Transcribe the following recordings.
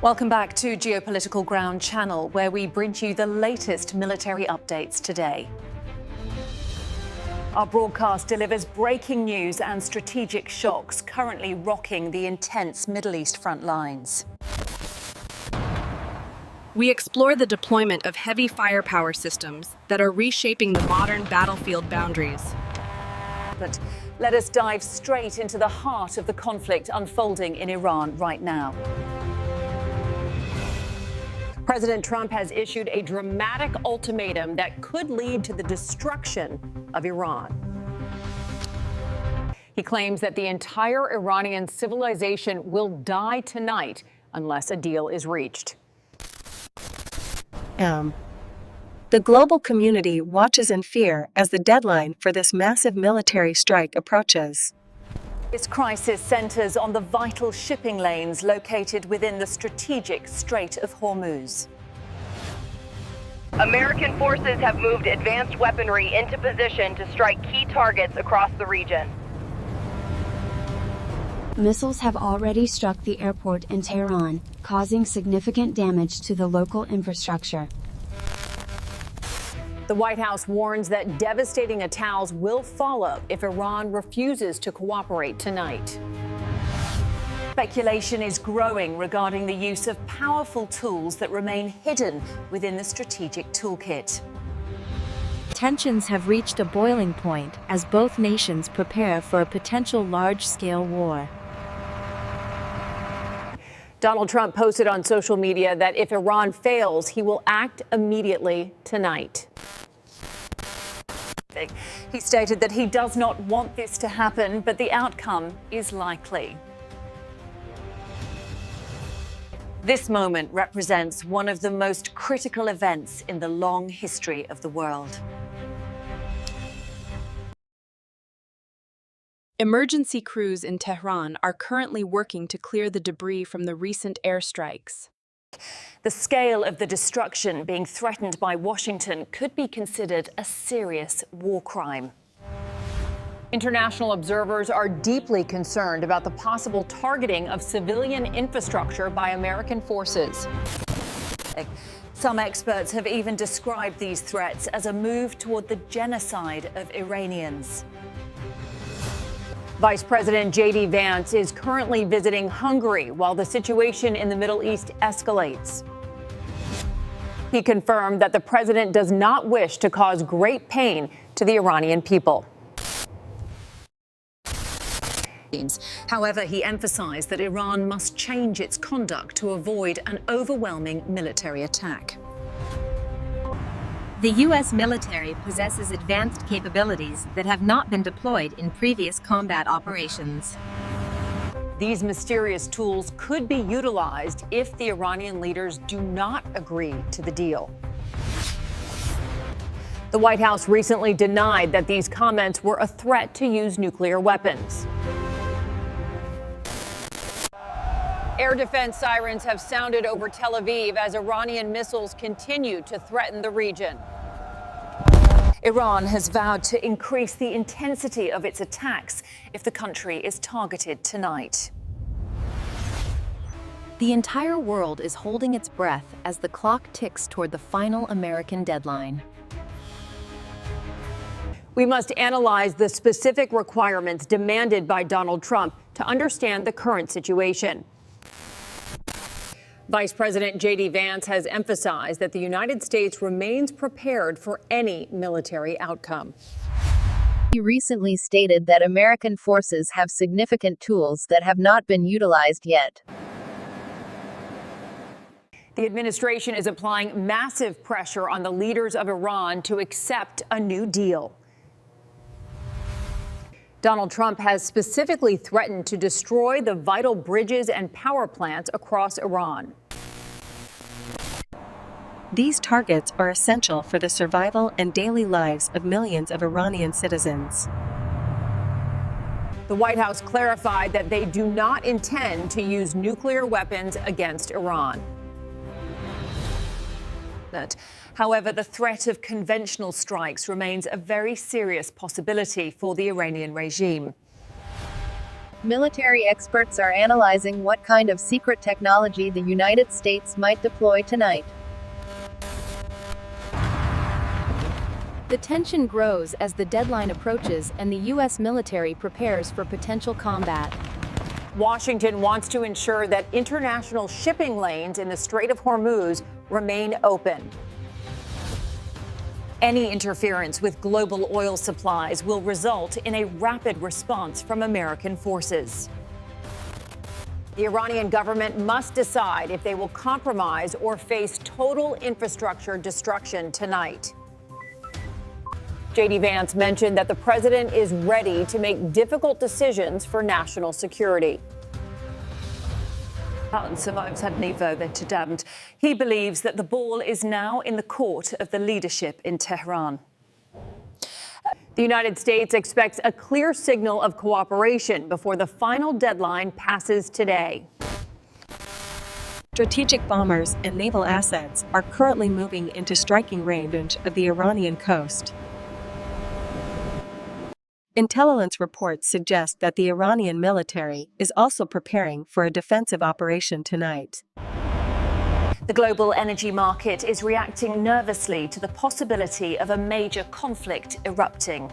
Welcome back to Geopolitical Ground channel, where we bring you the latest military updates today. Our broadcast delivers breaking news and strategic shocks currently rocking the intense Middle East front lines. We explore the deployment of heavy firepower systems that are reshaping the modern battlefield boundaries. But let us dive straight into the heart of the conflict unfolding in Iran right now. President Trump has issued a dramatic ultimatum that could lead to the destruction of Iran. He claims that the entire Iranian civilization will die tonight unless a deal is reached. The global community watches in fear as the deadline for this massive military strike approaches. This crisis centers on the vital shipping lanes located within the strategic Strait of Hormuz. American forces have moved advanced weaponry into position to strike key targets across the region. Missiles have already struck the airport in Tehran, causing significant damage to the local infrastructure. The White House warns that devastating attacks will follow if Iran refuses to cooperate tonight. Speculation is growing regarding the use of powerful tools that remain hidden within the strategic toolkit. Tensions have reached a boiling point as both nations prepare for a potential large-scale war. Donald Trump posted on social media that if Iran fails, he will act immediately tonight. He stated that he does not want this to happen, but the outcome is likely. This moment represents one of the most critical events in the long history of the world. Emergency crews in Tehran are currently working to clear the debris from the recent airstrikes. The scale of the destruction being threatened by Washington could be considered a serious war crime. International observers are deeply concerned about the possible targeting of civilian infrastructure by American forces. Some experts have even described these threats as a move toward the genocide of Iranians. Vice President JD Vance is currently visiting Hungary while the situation in the Middle East escalates. He confirmed that the president does not wish to cause great pain to the Iranian people. However, he emphasized that Iran must change its conduct to avoid an overwhelming military attack. The U.S. military possesses advanced capabilities that have not been deployed in previous combat operations. These mysterious tools could be utilized if the Iranian leaders do not agree to the deal. The White House recently denied that these comments were a threat to use nuclear weapons. Air defense sirens have sounded over Tel Aviv as Iranian missiles continue to threaten the region. Iran has vowed to increase the intensity of its attacks if the country is targeted tonight. The entire world is holding its breath as the clock ticks toward the final American deadline. We must analyze the specific requirements demanded by Donald Trump to understand the current situation. Vice President JD Vance has emphasized that the United States remains prepared for any military outcome. He recently stated that American forces have significant tools that have not been utilized yet. The administration is applying massive pressure on the leaders of Iran to accept a new deal. Donald Trump has specifically threatened to destroy the vital bridges and power plants across Iran. These targets are essential for the survival and daily lives of millions of Iranian citizens. The White House clarified that they do not intend to use nuclear weapons against Iran. However, the threat of conventional strikes remains a very serious possibility for the Iranian regime. Military experts are analyzing what kind of secret technology the United States might deploy tonight. The tension grows as the deadline approaches and the U.S. military prepares for potential combat. Washington wants to ensure that international shipping lanes in the Strait of Hormuz remain open. Any interference with global oil supplies will result in a rapid response from American forces. The Iranian government must decide if they will compromise or face total infrastructure destruction tonight. JD Vance mentioned that the president is ready to make difficult decisions for national security. He believes that the ball is now in the court of the leadership in Tehran. The United States expects a clear signal of cooperation before the final deadline passes today. Strategic bombers and naval assets are currently moving into striking range of the Iranian coast. Intelligence reports suggest that the Iranian military is also preparing for a defensive operation tonight. The global energy market is reacting nervously to the possibility of a major conflict erupting.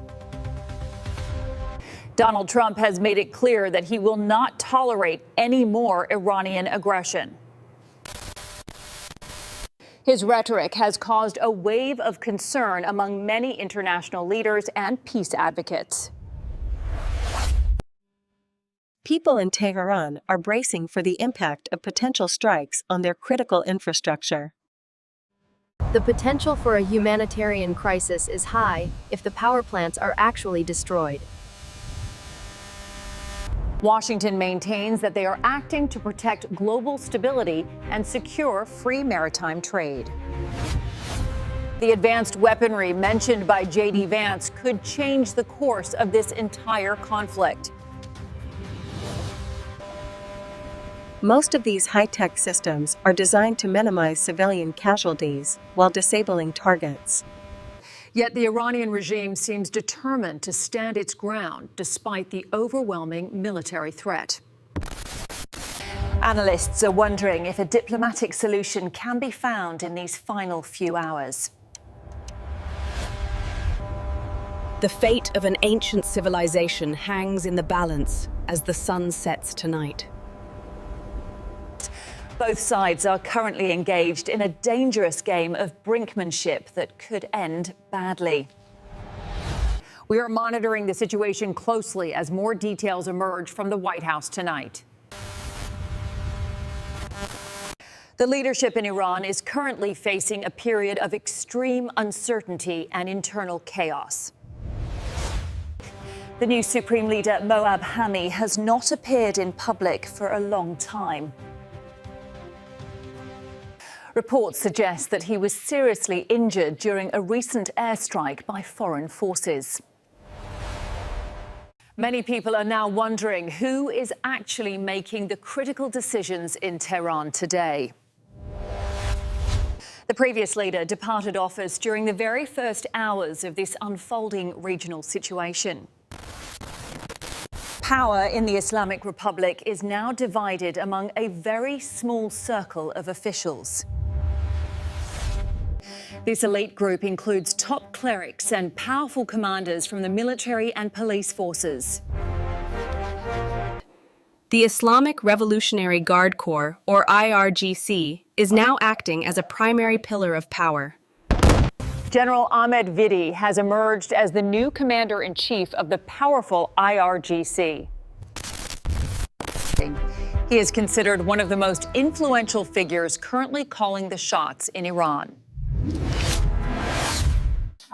Donald Trump has made it clear that he will not tolerate any more Iranian aggression. His rhetoric has caused a wave of concern among many international leaders and peace advocates. People in Tehran are bracing for the impact of potential strikes on their critical infrastructure. The potential for a humanitarian crisis is high if the power plants are actually destroyed. Washington maintains that they are acting to protect global stability and secure free maritime trade. The advanced weaponry mentioned by JD Vance could change the course of this entire conflict. Most of these high-tech systems are designed to minimize civilian casualties while disabling targets. Yet the Iranian regime seems determined to stand its ground despite the overwhelming military threat. Analysts are wondering if a diplomatic solution can be found in these final few hours. The fate of an ancient civilization hangs in the balance as the sun sets tonight. Both sides are currently engaged in a dangerous game of brinkmanship that could end badly. We are monitoring the situation closely as more details emerge from the White House tonight. The leadership in Iran is currently facing a period of extreme uncertainty and internal chaos. The new Supreme Leader Moab Hami has not appeared in public for a long time. Reports suggest that he was seriously injured during a recent airstrike by foreign forces. Many people are now wondering who is actually making the critical decisions in Tehran today. The previous leader departed office during the very first hours of this unfolding regional situation. Power in the Islamic Republic is now divided among a very small circle of officials. This elite group includes top clerics and powerful commanders from the military and police forces. The Islamic Revolutionary Guard Corps, or IRGC, is now acting as a primary pillar of power. General Ahmed Vidi has emerged as the new commander-in-chief of the powerful IRGC. He is considered one of the most influential figures currently calling the shots in Iran.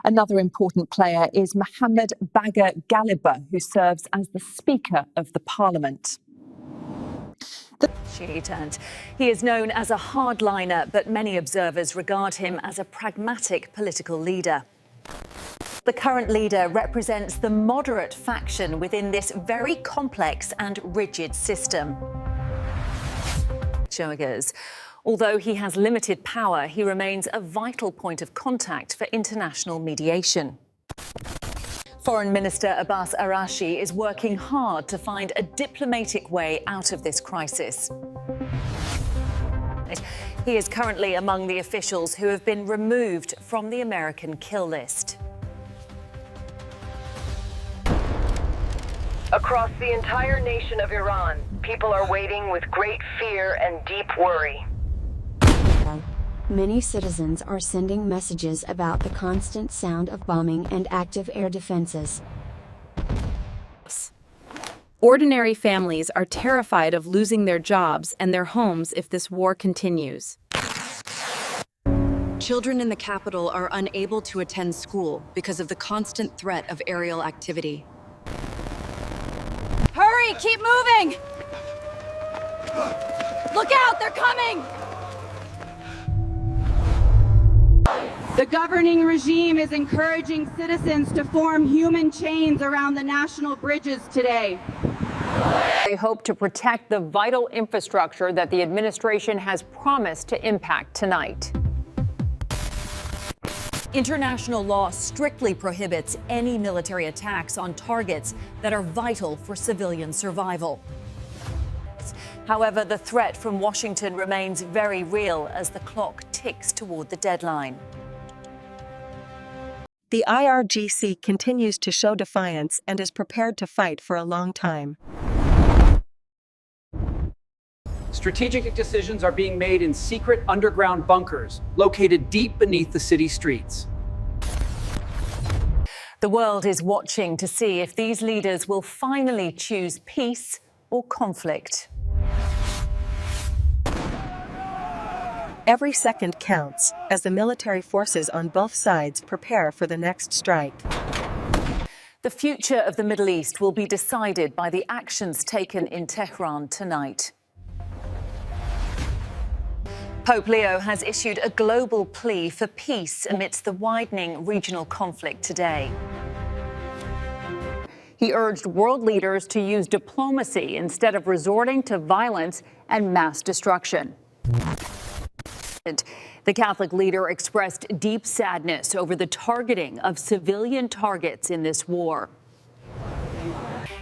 Another important player is Mohammad Bagher Ghaliba, who serves as the Speaker of the Parliament. He is known as a hardliner, but many observers regard him as a pragmatic political leader. The current leader represents the moderate faction within this very complex and rigid system. Although he has limited power, he remains a vital point of contact for international mediation. Foreign Minister Abbas Arashi is working hard to find a diplomatic way out of this crisis. He is currently among the officials who have been removed from the American kill list. Across the entire nation of Iran, people are waiting with great fear and deep worry. Many citizens are sending messages about the constant sound of bombing and active air defenses. Ordinary families are terrified of losing their jobs and their homes if this war continues. Children in the capital are unable to attend school because of the constant threat of aerial activity. Hurry, keep moving! Look out, they're coming! The governing regime is encouraging citizens to form human chains around the national bridges today. They hope to protect the vital infrastructure that the administration has promised to impact tonight. International law strictly prohibits any military attacks on targets that are vital for civilian survival. However, the threat from Washington remains very real as the clock ticks toward the deadline. The IRGC continues to show defiance and is prepared to fight for a long time. Strategic decisions are being made in secret underground bunkers located deep beneath the city streets. The world is watching to see if these leaders will finally choose peace or conflict. Every second counts as the military forces on both sides prepare for the next strike. The future of the Middle East will be decided by the actions taken in Tehran tonight. Pope Leo has issued a global plea for peace amidst the widening regional conflict today. He urged world leaders to use diplomacy instead of resorting to violence and mass destruction. The Catholic leader expressed deep sadness over the targeting of civilian targets in this war.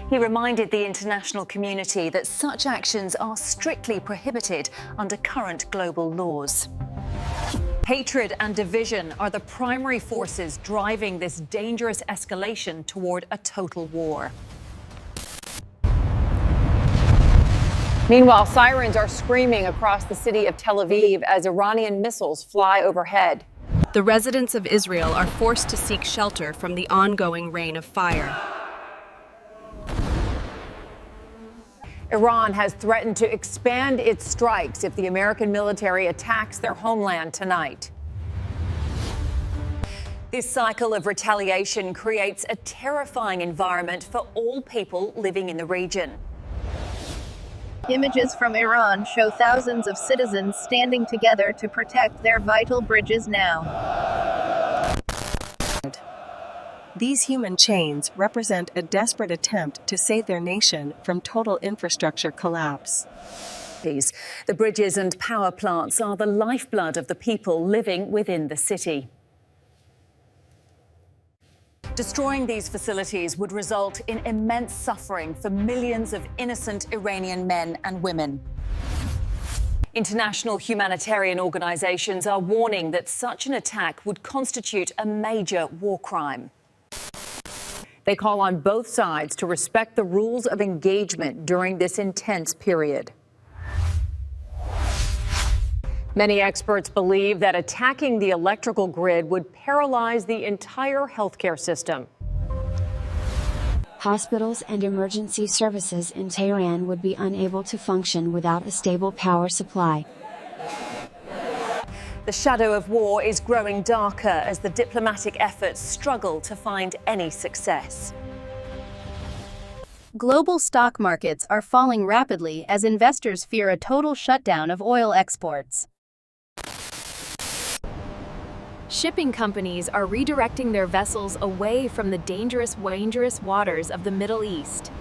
He reminded the international community that such actions are strictly prohibited under current global laws. Hatred and division are the primary forces driving this dangerous escalation toward a total war. Meanwhile, sirens are screaming across the city of Tel Aviv as Iranian missiles fly overhead. The residents of Israel are forced to seek shelter from the ongoing rain of fire. Iran has threatened to expand its strikes if the American military attacks their homeland tonight. This cycle of retaliation creates a terrifying environment for all people living in the region. Images from Iran show thousands of citizens standing together to protect their vital bridges now. These human chains represent a desperate attempt to save their nation from total infrastructure collapse. The bridges and power plants are the lifeblood of the people living within the city. Destroying these facilities would result in immense suffering for millions of innocent Iranian men and women. International humanitarian organizations are warning that such an attack would constitute a major war crime. They call on both sides to respect the rules of engagement during this intense period. Many experts believe that attacking the electrical grid would paralyze the entire healthcare system. Hospitals and emergency services in Tehran would be unable to function without a stable power supply. The shadow of war is growing darker as the diplomatic efforts struggle to find any success. Global stock markets are falling rapidly as investors fear a total shutdown of oil exports. Shipping companies are redirecting their vessels away from the dangerous waters of the Middle East.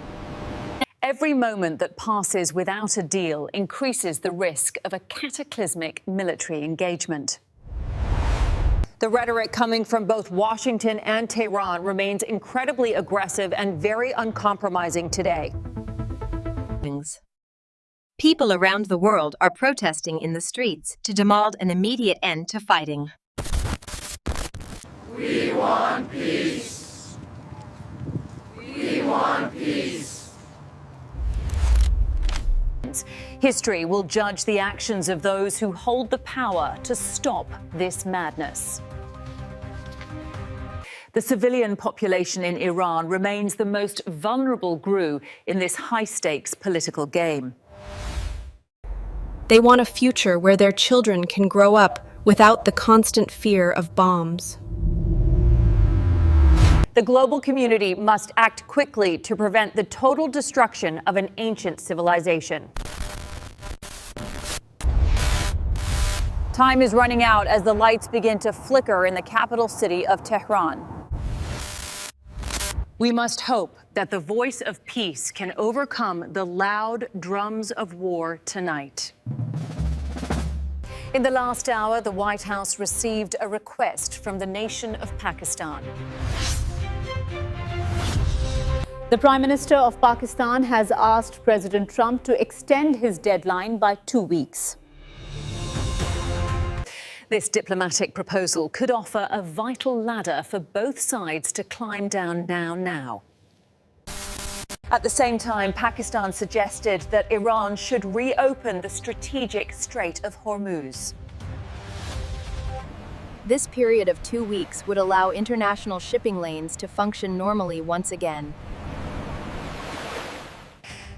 Every moment that passes without a deal increases the risk of a cataclysmic military engagement. The rhetoric coming from both Washington and Tehran remains incredibly aggressive and very uncompromising today. People around the world are protesting in the streets to demand an immediate end to fighting. We want peace. We want peace. History will judge the actions of those who hold the power to stop this madness. The civilian population in Iran remains the most vulnerable group in this high-stakes political game. They want a future where their children can grow up without the constant fear of bombs. The global community must act quickly to prevent the total destruction of an ancient civilization. Time is running out as the lights begin to flicker in the capital city of Tehran. We must hope that the voice of peace can overcome the loud drums of war tonight. In the last hour, the White House received a request from the nation of Pakistan. The Prime Minister of Pakistan has asked President Trump to extend his deadline by 2 weeks. This diplomatic proposal could offer a vital ladder for both sides to climb down now. At the same time, Pakistan suggested that Iran should reopen the strategic Strait of Hormuz. This period of 2 weeks would allow international shipping lanes to function normally once again.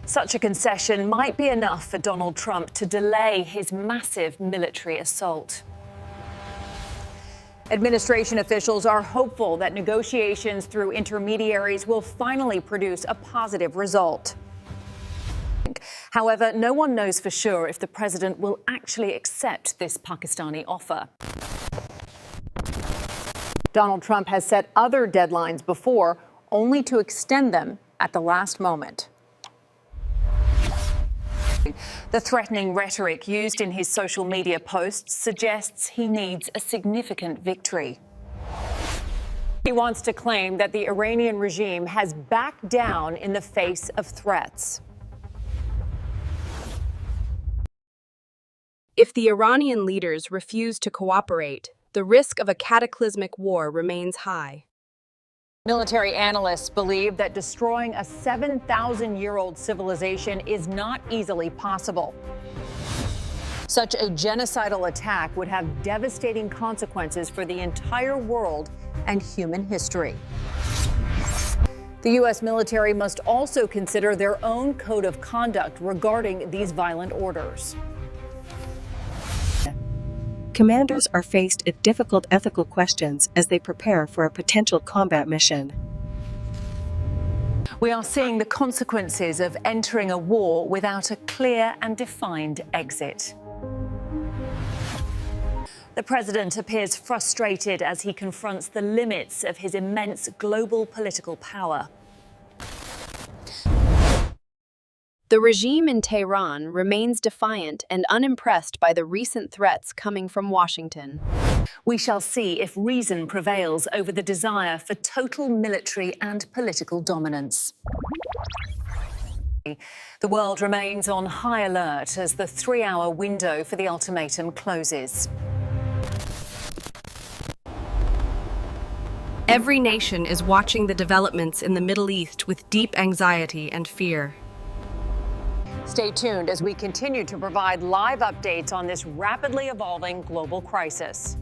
Such a concession might be enough for Donald Trump to delay his massive military assault. Administration officials are hopeful that negotiations through intermediaries will finally produce a positive result. However, no one knows for sure if the president will actually accept this Pakistani offer. Donald Trump has set other deadlines before, only to extend them at the last moment. The threatening rhetoric used in his social media posts suggests he needs a significant victory. He wants to claim that the Iranian regime has backed down in the face of threats. If the Iranian leaders refuse to cooperate, the risk of a cataclysmic war remains high. Military analysts believe that destroying a 7,000-year-old civilization is not easily possible. Such a genocidal attack would have devastating consequences for the entire world and human history. The U.S. military must also consider their own code of conduct regarding these violent orders. Commanders are faced with difficult ethical questions as they prepare for a potential combat mission. We are seeing the consequences of entering a war without a clear and defined exit. The president appears frustrated as he confronts the limits of his immense global political power. The regime in Tehran remains defiant and unimpressed by the recent threats coming from Washington. We shall see if reason prevails over the desire for total military and political dominance. The world remains on high alert as the 3-hour window for the ultimatum closes. Every nation is watching the developments in the Middle East with deep anxiety and fear. Stay tuned as we continue to provide live updates on this rapidly evolving global crisis.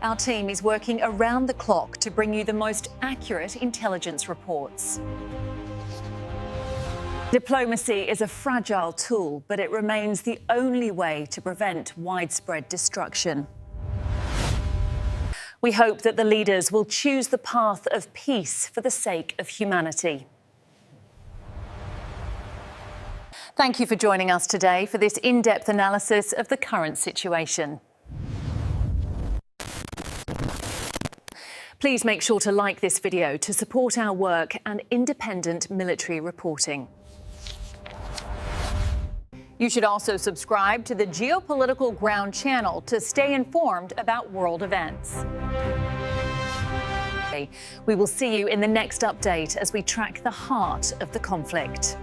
Our team is working around the clock to bring you the most accurate intelligence reports. Diplomacy is a fragile tool, but it remains the only way to prevent widespread destruction. We hope that the leaders will choose the path of peace for the sake of humanity. Thank you for joining us today for this in-depth analysis of the current situation. Please make sure to like this video to support our work and independent military reporting. You should also subscribe to the Geopolitical Ground channel to stay informed about world events. We will see you in the next update as we track the heart of the conflict.